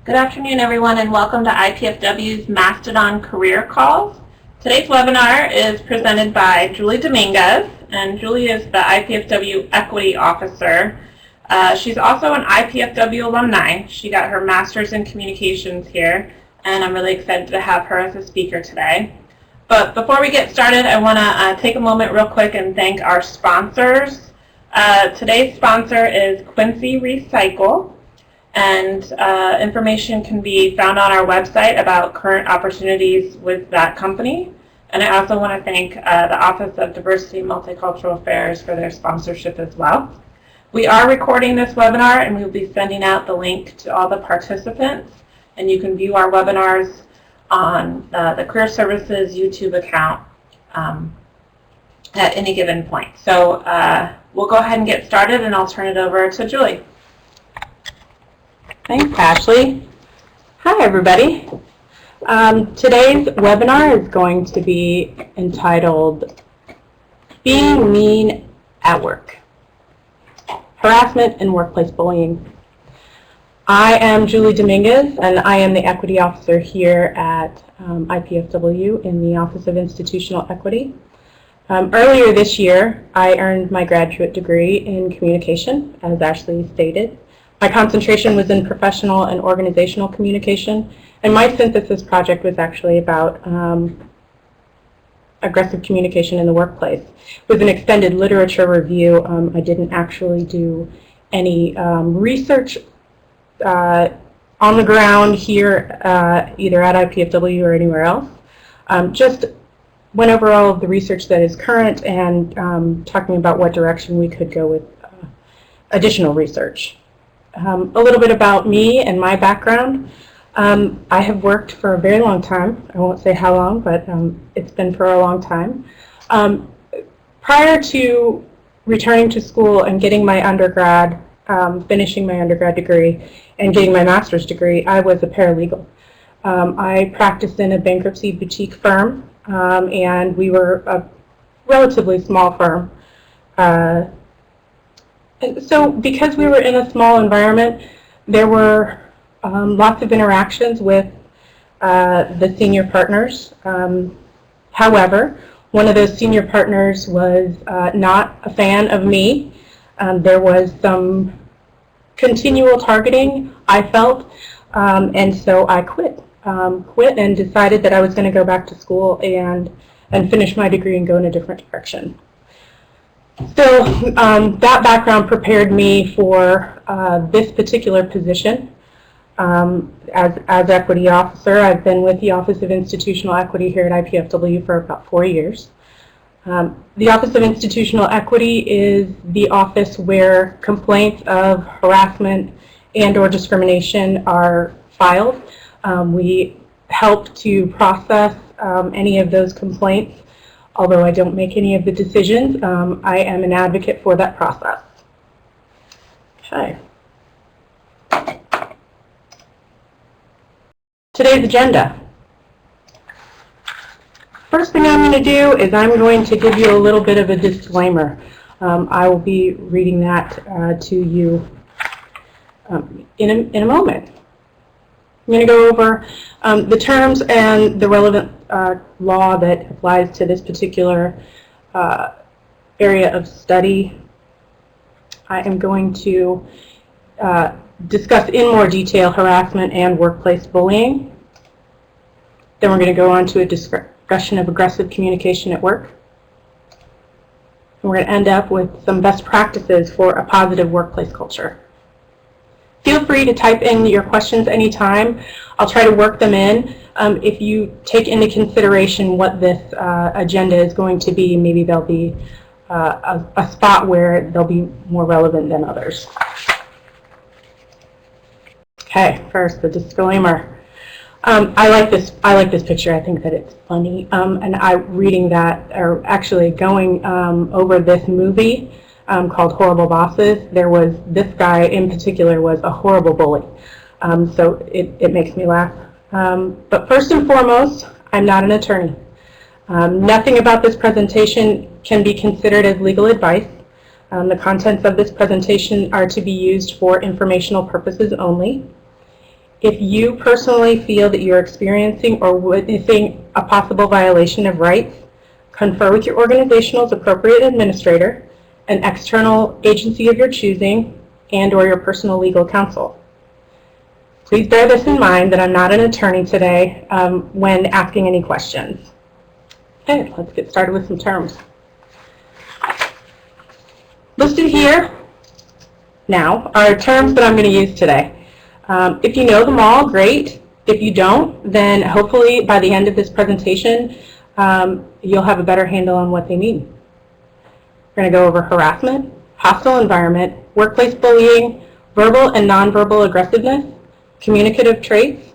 Good afternoon, everyone, and welcome to IPFW's Mastodon Career Calls. Today's webinar is presented by Julie Dominguez, and Julie is the IPFW Equity Officer. She's also an IPFW alumni. She got her Master's in Communications here, and I'm really excited to have her as a speaker today. But before we get started, I want to take a moment real quick and thank our sponsors. Today's sponsor is Quincy Recycle, and information can be found on our website about current opportunities with that company. And I also want to thank the Office of Diversity and Multicultural Affairs for their sponsorship as well. We are recording this webinar, and we will be sending out the link to all the participants, and you can view our webinars on the Career Services YouTube account at any given point. So we'll go ahead and get started, and I'll turn it over to Julie. Thanks, Ashley. Hi, everybody. Today's webinar is going to be entitled Being Mean at Work, Harassment and Workplace Bullying. I am Julie Dominguez, and I am the Equity Officer here at IPFW in the Office of Institutional Equity. Earlier this year, I earned my graduate degree in communication, as Ashley stated. My concentration was in professional and organizational communication, and my synthesis project was actually about aggressive communication in the workplace. With an extended literature review, I didn't actually do any research on the ground here, either at IPFW or anywhere else. Just went over all of the research that is current and talking about what direction we could go with additional research. A little bit about me and my background. I have worked for a very long time. I won't say how long, but it's been for a long time. Prior to returning to school and getting my undergrad, finishing my undergrad degree and getting my master's degree, I was a paralegal. I practiced in a bankruptcy boutique firm, and we were a relatively small firm. And so because we were in a small environment, there were lots of interactions with the senior partners. However, one of those senior partners was not a fan of me. There was some continual targeting, I felt, and so I quit and decided that I was going to go back to school and finish my degree and go in a different direction. So that background prepared me for this particular position. As Equity Officer, I've been with the Office of Institutional Equity here at IPFW for about 4 years. The Office of Institutional Equity is the office where complaints of harassment and or discrimination are filed. We help to process any of those complaints. Although I don't make any of the decisions, I am an advocate for that process. Okay. Today's agenda. First thing I'm going to do is I'm going to give you a little bit of a disclaimer. I will be reading that to you in a moment. I'm going to go over the terms and the relevant law that applies to this particular area of study. I am going to discuss in more detail harassment and workplace bullying. Then we're going to go on to a discussion of aggressive communication at work. And we're going to end up with some best practices for a positive workplace culture. Feel free to type in your questions anytime. I'll try to work them in. If you take into consideration what this agenda is going to be, maybe there'll be a spot where they'll be more relevant than others. Okay, first the disclaimer. I like this picture. I think that it's funny. And reading that, or actually going over this movie called Horrible Bosses, there was this guy in particular was a horrible bully. So it makes me laugh. But first and foremost, I'm not an attorney. Nothing about this presentation can be considered as legal advice. The contents of this presentation are to be used for informational purposes only. If you personally feel that you're experiencing or witnessing a possible violation of rights, confer with your organization's appropriate administrator, an external agency of your choosing, and/or your personal legal counsel. Please bear this in mind that I'm not an attorney today when asking any questions. Okay, let's get started with some terms. Listed here now are terms that I'm going to use today. If you know them all, great. If you don't, then hopefully by the end of this presentation, you'll have a better handle on what they mean. We're going to go over harassment, hostile environment, workplace bullying, verbal and nonverbal aggressiveness, communicative traits,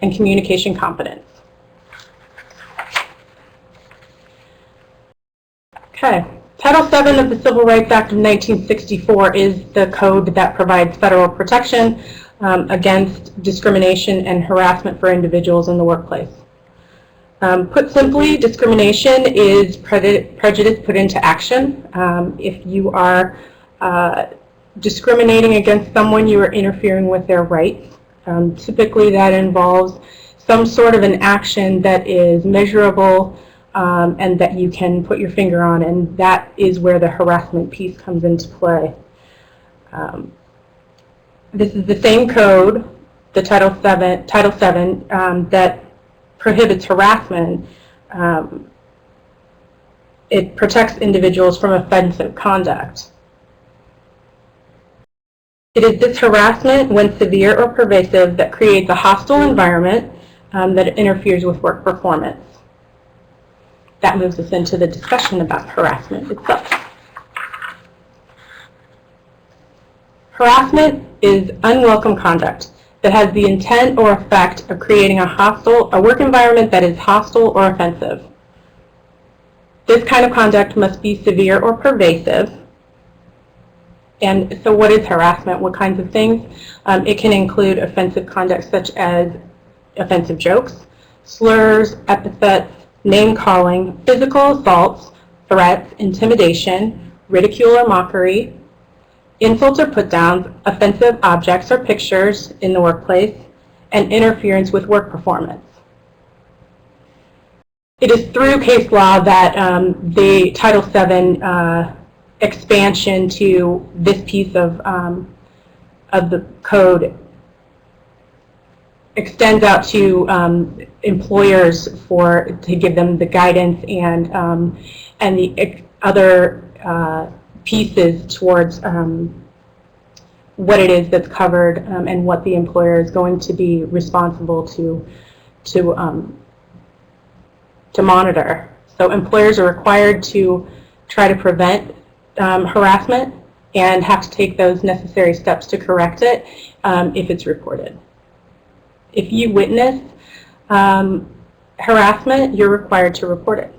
and communication competence. Okay. Title VII of the Civil Rights Act of 1964 is the code that provides federal protection against discrimination and harassment for individuals in the workplace. Put simply, discrimination is prejudice put into action. If you are discriminating against someone, you are interfering with their rights. Typically that involves some sort of an action that is measurable and that you can put your finger on, and that is where the harassment piece comes into play. This is the same code, the Title VII, that prohibits harassment. It protects individuals from offensive conduct. It is this harassment, when severe or pervasive, that creates a hostile environment that interferes with work performance. That moves us into the discussion about harassment itself. Harassment is unwelcome conduct that has the intent or effect of creating a work environment that is hostile or offensive. This kind of conduct must be severe or pervasive. And so what is harassment? What kinds of things? It can include offensive conduct such as offensive jokes, slurs, epithets, name-calling, physical assaults, threats, intimidation, ridicule or mockery, insults or put-downs, offensive objects or pictures in the workplace, and interference with work performance. It is through case law that the Title VII expansion to this piece of the code extends out to employers to give them the guidance and the other pieces towards what it is that's covered and what the employer is going to be responsible to monitor. So employers are required to try to prevent harassment and have to take those necessary steps to correct it if it's reported. If you witness harassment, you're required to report it.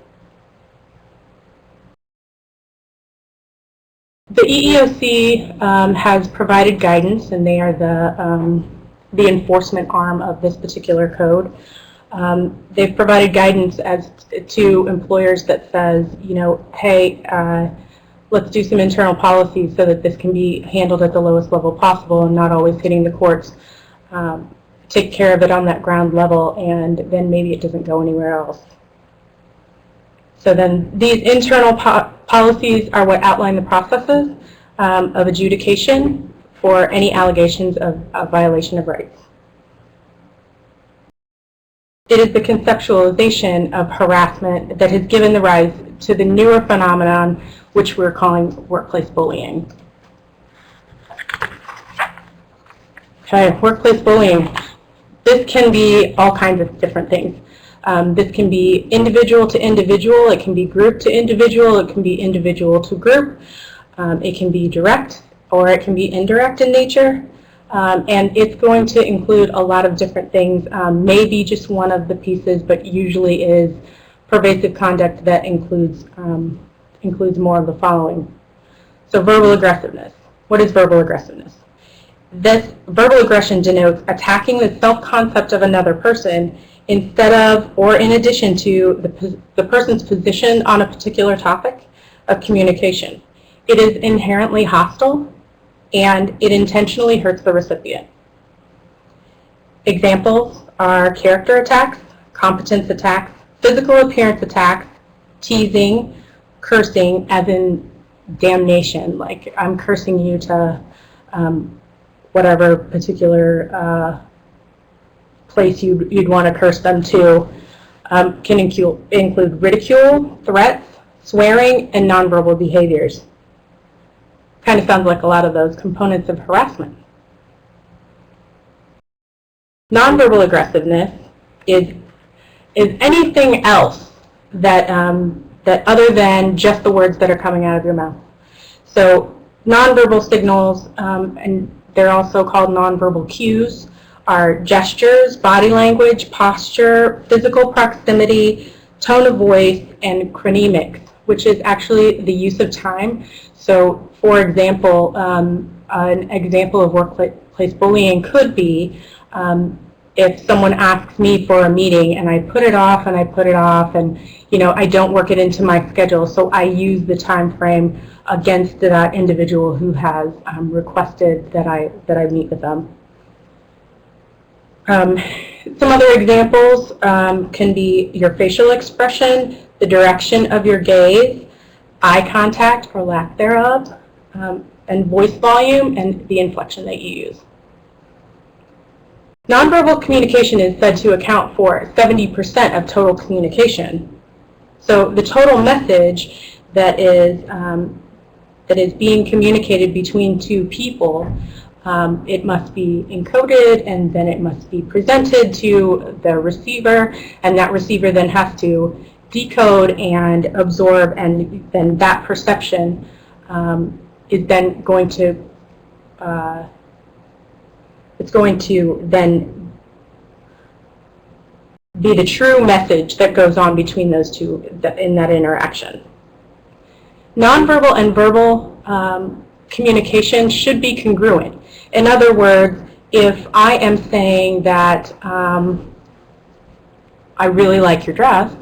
The EEOC has provided guidance, and they are the enforcement arm of this particular code. They've provided guidance as to employers that says, you know, hey, let's do some internal policies so that this can be handled at the lowest level possible and not always hitting the courts. Take care of it on that ground level, and then maybe it doesn't go anywhere else. So then these internal policies are what outline the processes of adjudication for any allegations of violation of rights. It is the conceptualization of harassment that has given the rise to the newer phenomenon which we're calling workplace bullying. Okay, workplace bullying. This can be all kinds of different things. This can be individual to individual, it can be group to individual, it can be individual to group, it can be direct or it can be indirect in nature, and it's going to include a lot of different things, maybe just one of the pieces, but usually is pervasive conduct that includes more of the following. So verbal aggressiveness. What is verbal aggressiveness? This verbal aggression denotes attacking the self-concept of another person instead of or in addition to the person's position on a particular topic of communication. It is inherently hostile and it intentionally hurts the recipient. Examples are character attacks, competence attacks, physical appearance attacks, teasing, cursing, as in damnation, like I'm cursing you to whatever particular place you'd want to curse them to. Can include ridicule, threats, swearing, and nonverbal behaviors. Kind of sounds like a lot of those components of harassment. Nonverbal aggressiveness is anything else that that other than just the words that are coming out of your mouth. So nonverbal signals, and they're also called nonverbal cues, are gestures, body language, posture, physical proximity, tone of voice, and chronemics, which is actually the use of time. So, for example, an example of workplace bullying could be if someone asks me for a meeting and I put it off and I put it off, and I don't work it into my schedule, so I use the time frame against that individual who has requested that I meet with them. Some other examples can be your facial expression, the direction of your gaze, eye contact or lack thereof, and voice volume and the inflection that you use. Nonverbal communication is said to account for 70% of total communication. So the total message that is being communicated between two people, it must be encoded, and then it must be presented to the receiver, and that receiver then has to decode and absorb, and then that perception is then going to it's going to then be the true message that goes on between those two in that interaction. Nonverbal and verbal communication should be congruent. In other words, if I am saying that I really like your dress,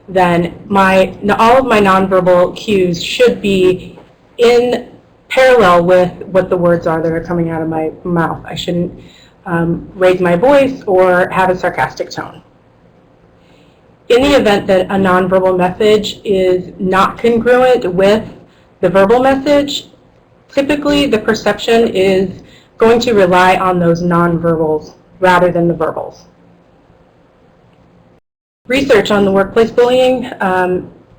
then all of my nonverbal cues should be in parallel with what the words are that are coming out of my mouth. I shouldn't raise my voice or have a sarcastic tone. In the event that a nonverbal message is not congruent with the verbal message, typically the perception is going to rely on those nonverbals rather than the verbals. Research on the workplace bullying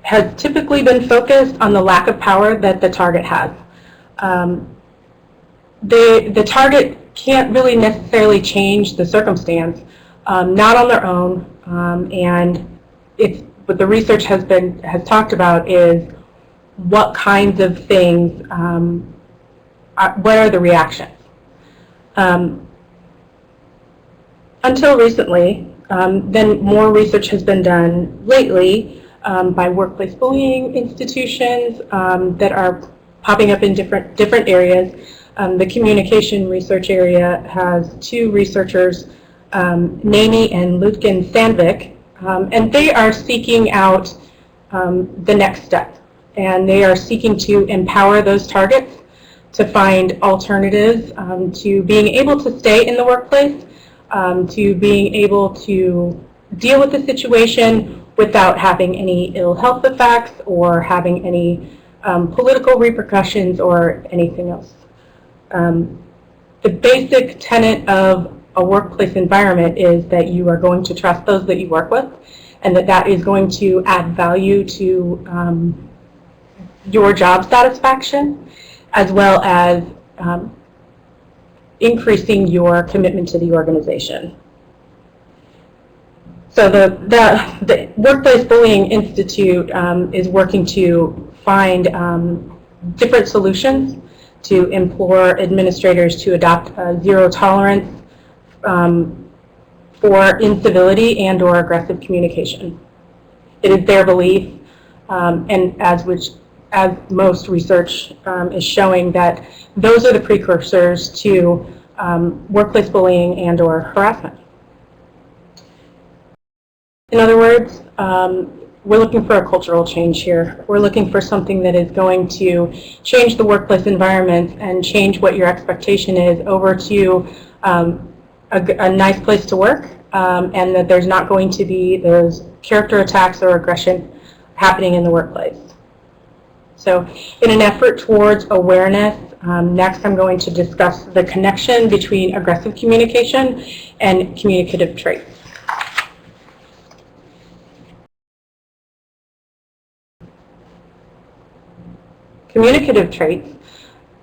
has typically been focused on the lack of power that the target has. The target can't really necessarily change the circumstance, not on their own, and what the research has talked about is what kinds of things, what are the reactions. Until recently, then more research has been done lately by workplace bullying institutions that are popping up in different areas. The communication research area has two researchers, Naney and Lutkin-Sandvik, and they are seeking out the next step. And they are seeking to empower those targets to find alternatives to being able to stay in the workplace, to being able to deal with the situation without having any ill health effects or having any political repercussions or anything else. The basic tenet of a workplace environment is that you are going to trust those that you work with, and that is going to add value to your job satisfaction, as well as increasing your commitment to the organization. So the Workplace Bullying Institute is working to find different solutions to implore administrators to adopt a zero tolerance for incivility and or aggressive communication. It is their belief, and as most research is showing, that those are the precursors to workplace bullying and or harassment. In other words, we're looking for a cultural change here. We're looking for something that is going to change the workplace environment and change what your expectation is over to a nice place to work, and that there's not going to be those character attacks or aggression happening in the workplace. So in an effort towards awareness, next I'm going to discuss the connection between aggressive communication and communicative traits. Communicative traits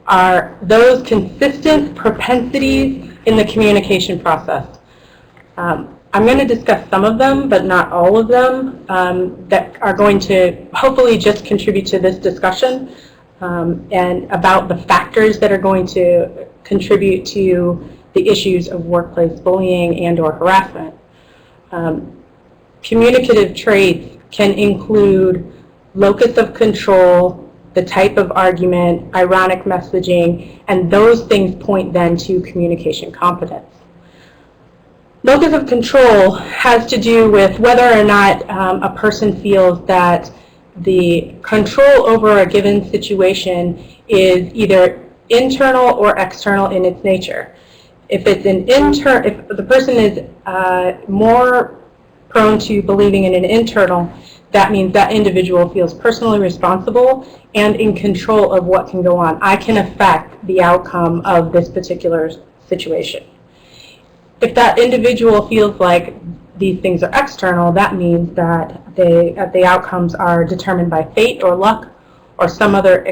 are those consistent propensities in the communication process. I'm going to discuss some of them, but not all of them, that are going to hopefully just contribute to this discussion, and about the factors that are going to contribute to the issues of workplace bullying and or harassment. Communicative traits can include locus of control, the type of argument, ironic messaging, and those things point then to communication competence. Locus of control has to do with whether or not a person feels that the control over a given situation is either internal or external in its nature. If it's if the person is more prone to believing in an internal, that means that individual feels personally responsible and in control of what can go on. I can affect the outcome of this particular situation. If that individual feels like these things are external, that means that the outcomes are determined by fate or luck or some other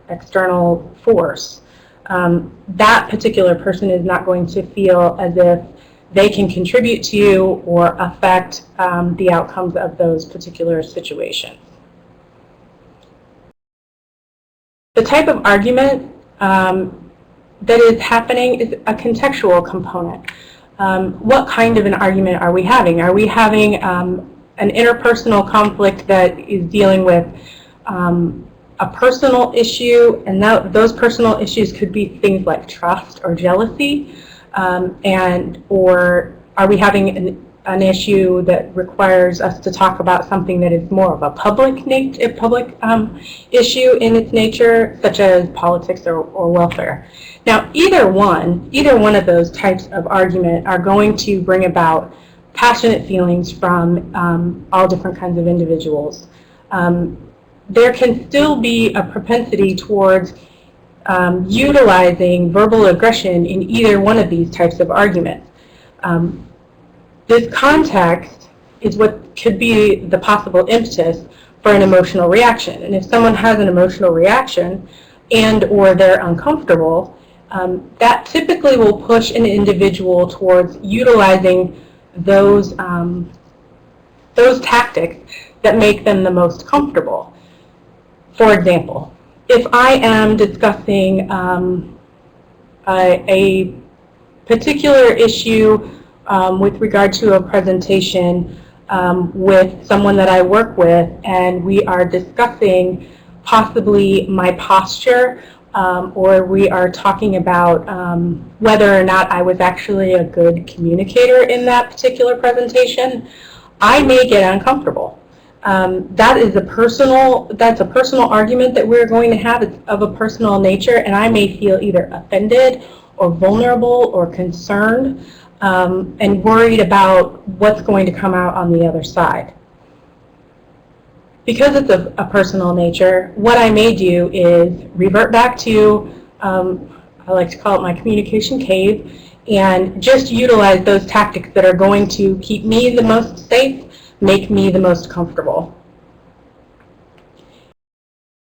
external force. That particular person is not going to feel as if they can contribute to or affect the outcomes of those particular situations. The type of argument that is happening is a contextual component. What kind of an argument are we having? Are we having an interpersonal conflict that is dealing with a personal issue, and those personal issues could be things like trust or jealousy, or are we having an issue that requires us to talk about something that is more of a public issue in its nature, such as politics or welfare? Now, either one of those types of argument are going to bring about passionate feelings from all different kinds of individuals. There can still be a propensity towards utilizing verbal aggression in either one of these types of arguments. This context is what could be the possible impetus for an emotional reaction. And if someone has an emotional reaction and or they're uncomfortable, that typically will push an individual towards utilizing those tactics that make them the most comfortable. For example, if I am discussing a particular issue with regard to a presentation with someone that I work with, and we are discussing possibly my posture, or we are talking about whether or not I was actually a good communicator in that particular presentation, I may get uncomfortable. That's a personal argument that we're going to have. It's of a personal nature, and I may feel either offended or vulnerable or concerned and worried about what's going to come out on the other side. Because it's a personal nature, what I may do is revert back to, I like to call it my communication cave, and just utilize those tactics that are going to keep me the most safe, make me the most comfortable.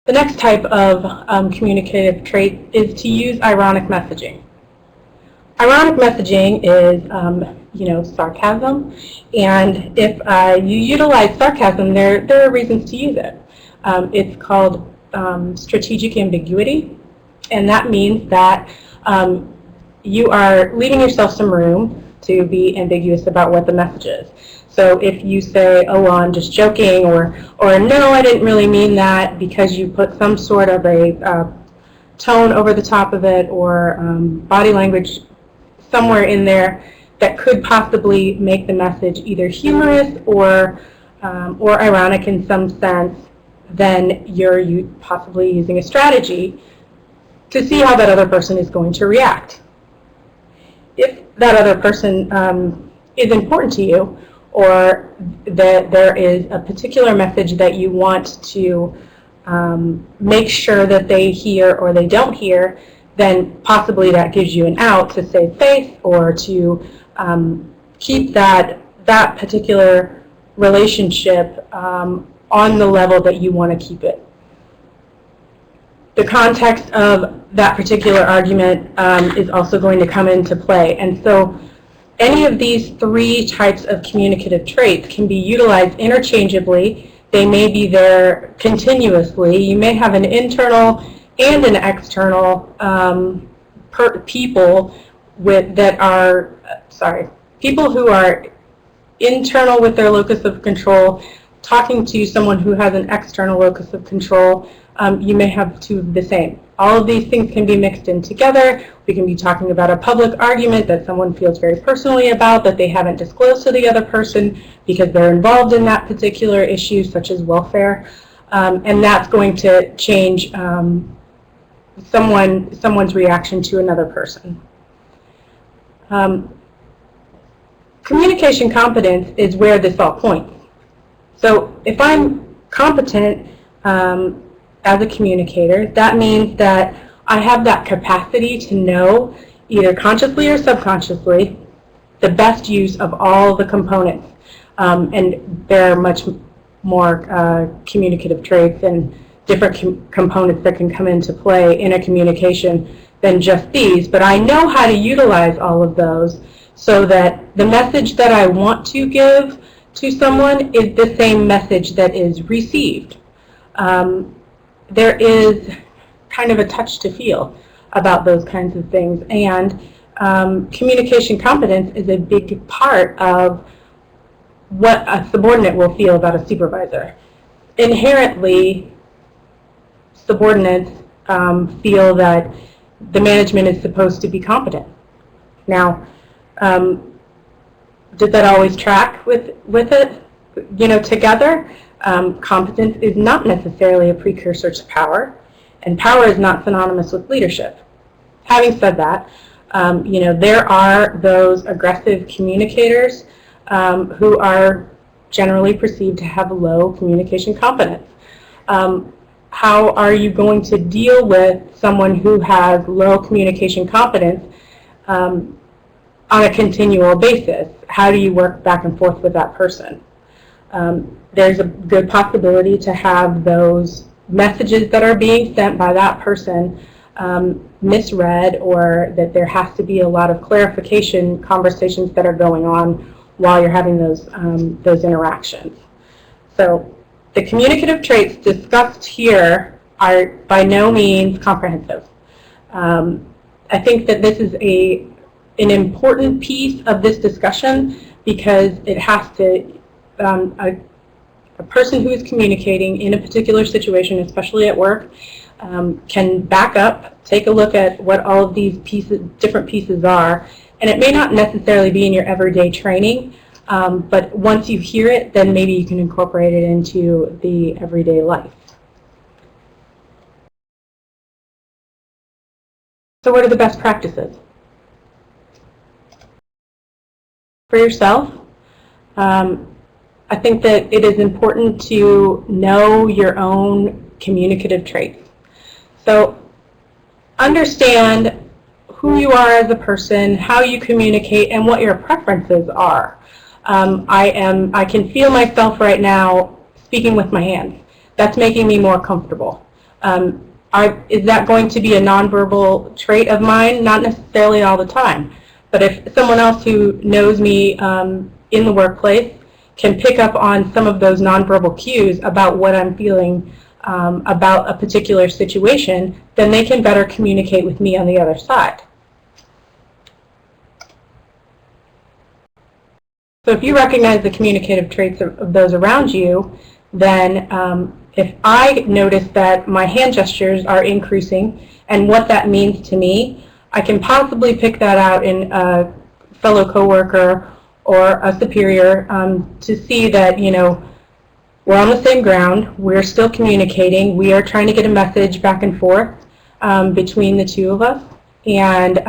The next type of communicative trait is to use ironic messaging. Ironic messaging is, sarcasm, and if you utilize sarcasm, there are reasons to use it. It's called strategic ambiguity, and that means that you are leaving yourself some room to be ambiguous about what the message is. So if you say, oh, well, I'm just joking, or no, I didn't really mean that, because you put some sort of a tone over the top of it, or body language somewhere in there that could possibly make the message either humorous or ironic in some sense, then you're possibly using a strategy to see how that other person is going to react. If that other person is important to you, or that there is a particular message that you want to make sure that they hear or they don't hear, then possibly that gives you an out to save face or to keep that particular relationship on the level that you want to keep it. The context of that particular argument is also going to come into play. And so any of these three types of communicative traits can be utilized interchangeably. They may be there continuously. You may have an internal and an external people who are internal with their locus of control, talking to someone who has an external locus of control. You may have two of the same. All of these things can be mixed in together. We can be talking about a public argument that someone feels very personally about that they haven't disclosed to the other person because they're involved in that particular issue, such as welfare. And that's going to change someone's reaction to another person. Communication competence is where this all points. So if I'm competent as a communicator, that means that I have that capacity to know, either consciously or subconsciously, the best use of all the components. And there are much more communicative traits and different components that can come into play in a communication than just these, but I know how to utilize all of those so that the message that I want to give to someone is the same message that is received. There is kind of a touch to feel about those kinds of things, and communication competence is a big part of what a subordinate will feel about a supervisor. Inherently, subordinates feel that the management is supposed to be competent. Now, does that always track with it? Together? Competence is not necessarily a precursor to power, and power is not synonymous with leadership. Having said that, there are those aggressive communicators who are generally perceived to have low communication competence. How are you going to deal with someone who has low communication competence on a continual basis? How do you work back and forth with that person? There's a good possibility to have those messages that are being sent by that person misread, or that there has to be a lot of clarification conversations that are going on while you're having those interactions. So the communicative traits discussed here are by no means comprehensive. I think that this is an important piece of this discussion because it has to, a person who is communicating in a particular situation, especially at work, can back up, take a look at what all of these different pieces are, and it may not necessarily be in your everyday training, but once you hear it, then maybe you can incorporate it into the everyday life. So what are the best practices? For yourself, I think that it is important to know your own communicative traits. So understand who you are as a person, how you communicate, and what your preferences are. I can feel myself right now speaking with my hands. That's making me more comfortable. Is that going to be a nonverbal trait of mine? Not necessarily all the time. But if someone else who knows me in the workplace can pick up on some of those nonverbal cues about what I'm feeling about a particular situation, then they can better communicate with me on the other side. So if you recognize the communicative traits of those around you, then if I notice that my hand gestures are increasing and what that means to me, I can possibly pick that out in a fellow coworker or a superior to see that, we're on the same ground, we're still communicating, we are trying to get a message back and forth between the two of us, and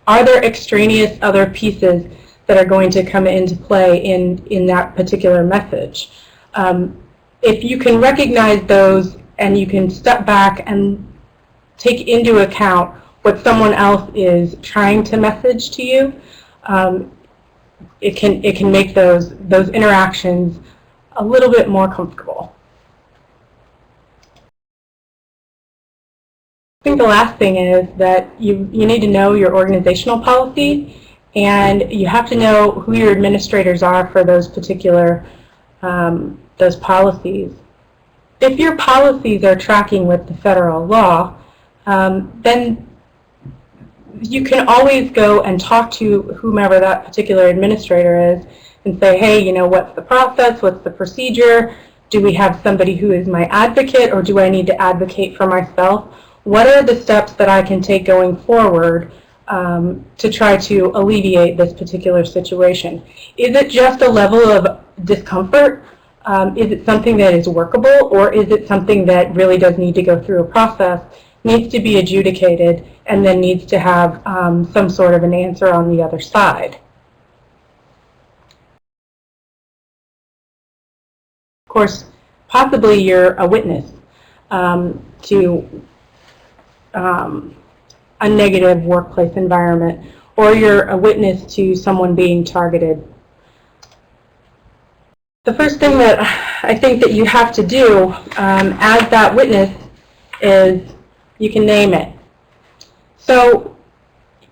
are there extraneous other pieces that are going to come into play in that particular message? If you can recognize those and you can step back and take into account what someone else is trying to message to you, it can make those interactions a little bit more comfortable. I think the last thing is that you need to know your organizational policy, and you have to know who your administrators are for those particular those policies. If your policies are tracking with the federal law, then you can always go and talk to whomever that particular administrator is and say, hey, you know, what's the process? What's the procedure? Do we have somebody who is my advocate, or do I need to advocate for myself? What are the steps that I can take going forward to try to alleviate this particular situation? Is it just a level of discomfort? Is it something that is workable, or is it something that really does need to go through a process, needs to be adjudicated, and then needs to have some sort of an answer on the other side? Of course, possibly you're a witness to a negative workplace environment, or you're a witness to someone being targeted. The first thing that I think that you have to do as that witness is you can name it. So,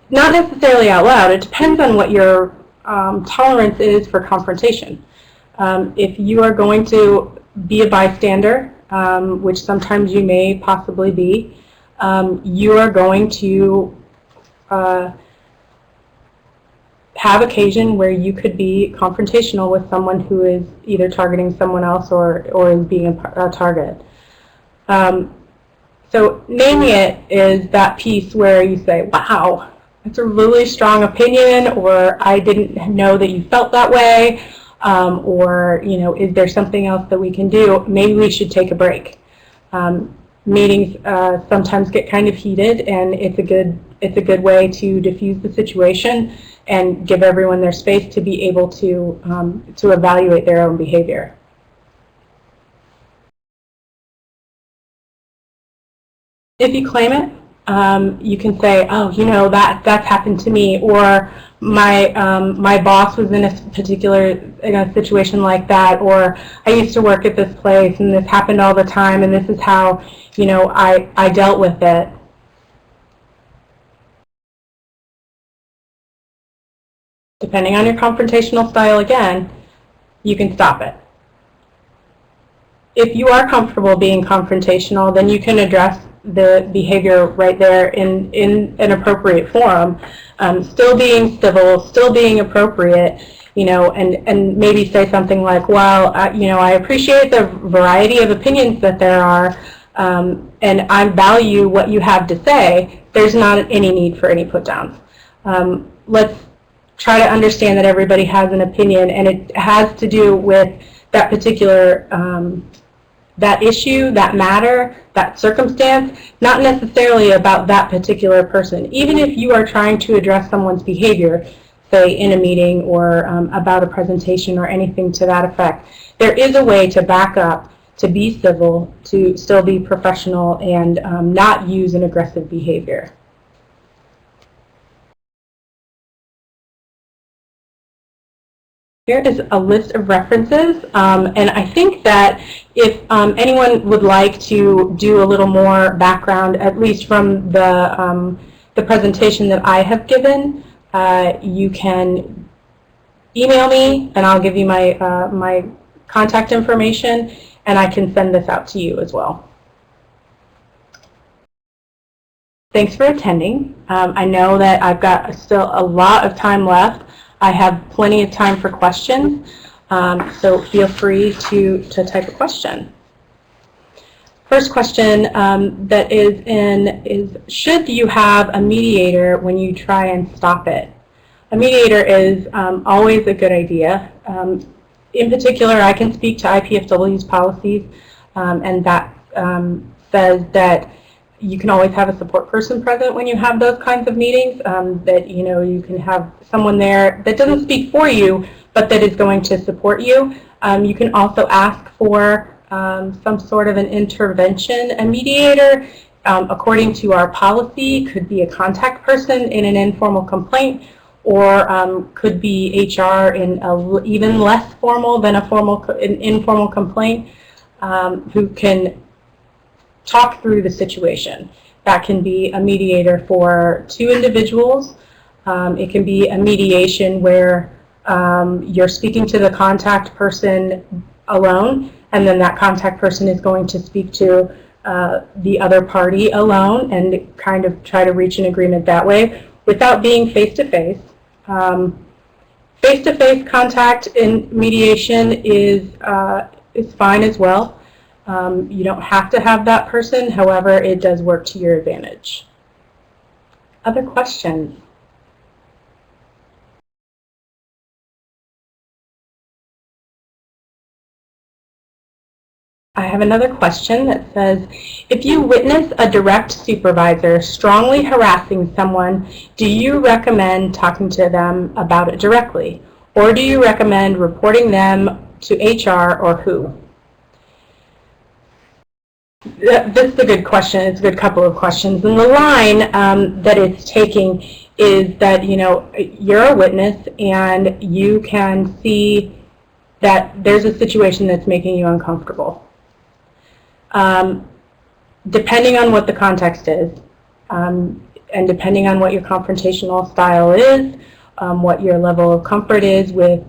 not necessarily out loud, it depends on what your tolerance is for confrontation. If you are going to be a bystander, which sometimes you may possibly be, you are going to have occasion where you could be confrontational with someone who is either targeting someone else or is being a target. So naming it is that piece where you say, wow, that's a really strong opinion, or I didn't know that you felt that way, or, you know, is there something else that we can do? Maybe we should take a break. Meetings sometimes get kind of heated, and it's a good way to diffuse the situation and give everyone their space to be able to evaluate their own behavior. If you claim it, you can say, oh, you know, that's happened to me, or my boss was in a particular situation like that, or I used to work at this place and this happened all the time, and this is how, you know, I dealt with it. Depending on your confrontational style, again, you can stop it. If you are comfortable being confrontational, then you can address the behavior right there in an appropriate forum, still being civil, still being appropriate, you know, and maybe say something like, well, you know, I appreciate the variety of opinions that there are, and I value what you have to say. There's not any need for any put-downs. Let's try to understand that everybody has an opinion, and it has to do with that particular that issue, that matter, that circumstance, not necessarily about that particular person. Even if you are trying to address someone's behavior, say in a meeting or about a presentation or anything to that effect, there is a way to back up, to be civil, to still be professional, and not use an aggressive behavior. Here is a list of references, and I think that if anyone would like to do a little more background, at least from the presentation that I have given, you can email me, and I'll give you my my contact information, and I can send this out to you as well. Thanks for attending. I know that I've got still a lot of time left. I have plenty of time for questions, so feel free to type a question. First question that is in is, should you have a mediator when you try and stop it? A mediator is always a good idea. In particular, I can speak to IPFW's policies, and that says that you can always have a support person present when you have those kinds of meetings, that you can have someone there that doesn't speak for you, but that is going to support you. You can also ask for some sort of an intervention. A mediator, according to our policy, could be a contact person in an informal complaint, or could be HR in even less formal than an informal complaint, who can talk through the situation. That can be a mediator for two individuals. It can be a mediation where you're speaking to the contact person alone, and then that contact person is going to speak to the other party alone and kind of try to reach an agreement that way without being face-to-face. Face-to-face contact in mediation is fine as well. You don't have to have that person, however, it does work to your advantage. Other questions? I have another question that says, if you witness a direct supervisor strongly harassing someone, do you recommend talking to them about it directly? Or do you recommend reporting them to HR or who? This is a good question. It's a good couple of questions. And the line that it's taking is that, you're a witness and you can see that there's a situation that's making you uncomfortable. Depending on what the context is, and depending on what your confrontational style is, what your level of comfort is with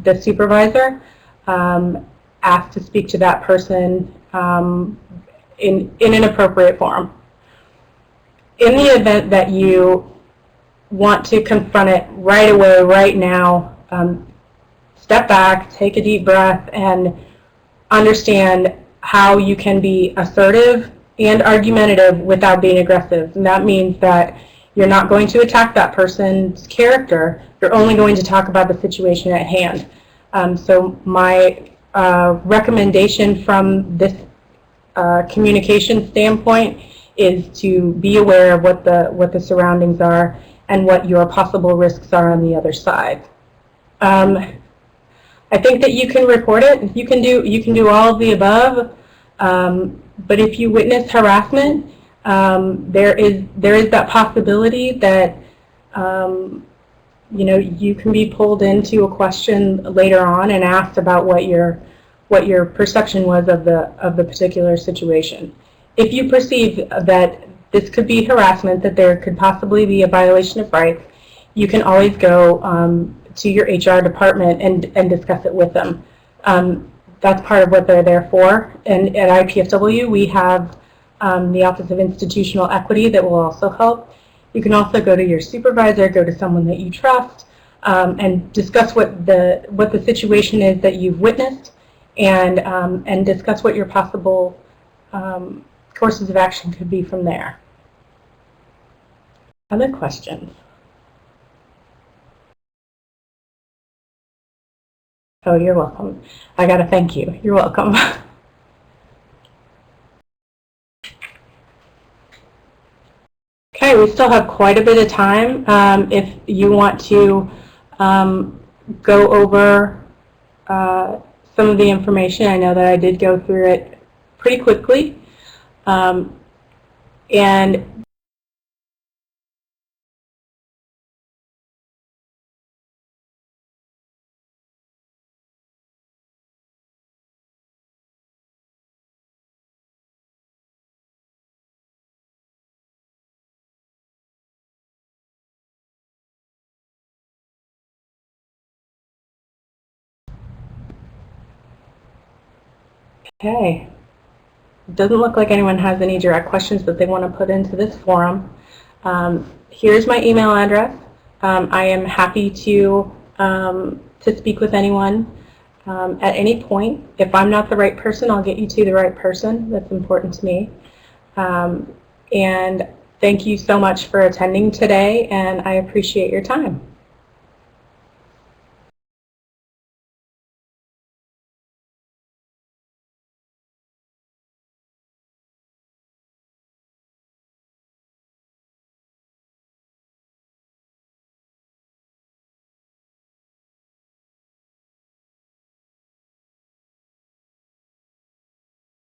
the supervisor, ask to speak to that person in an appropriate form. In the event that you want to confront it right away, right now, step back, take a deep breath, and understand how you can be assertive and argumentative without being aggressive. And that means that you're not going to attack that person's character. You're only going to talk about the situation at hand. So my recommendation from this communication standpoint is to be aware of what the surroundings are and what your possible risks are on the other side. I think that you can report it. You can do all of the above. But if you witness harassment, there is that possibility that you can be pulled into a question later on and asked about what your perception was of the particular situation. If you perceive that this could be harassment, that there could possibly be a violation of rights, you can always go to your HR department and discuss it with them. That's part of what they're there for. And at IPFW, we have the Office of Institutional Equity that will also help. You can also go to your supervisor, go to someone that you trust, and discuss what the situation is that you've witnessed, and discuss what your possible courses of action could be from there. Other questions? Oh, you're welcome. I gotta thank you. You're welcome. Okay, we still have quite a bit of time. If you want to go over some of the information, I know that I did go through it pretty quickly. And okay. It doesn't look like anyone has any direct questions that they want to put into this forum. Here's my email address. I am happy to speak with anyone at any point. If I'm not the right person, I'll get you to the right person. That's important to me. And thank you so much for attending today, and I appreciate your time.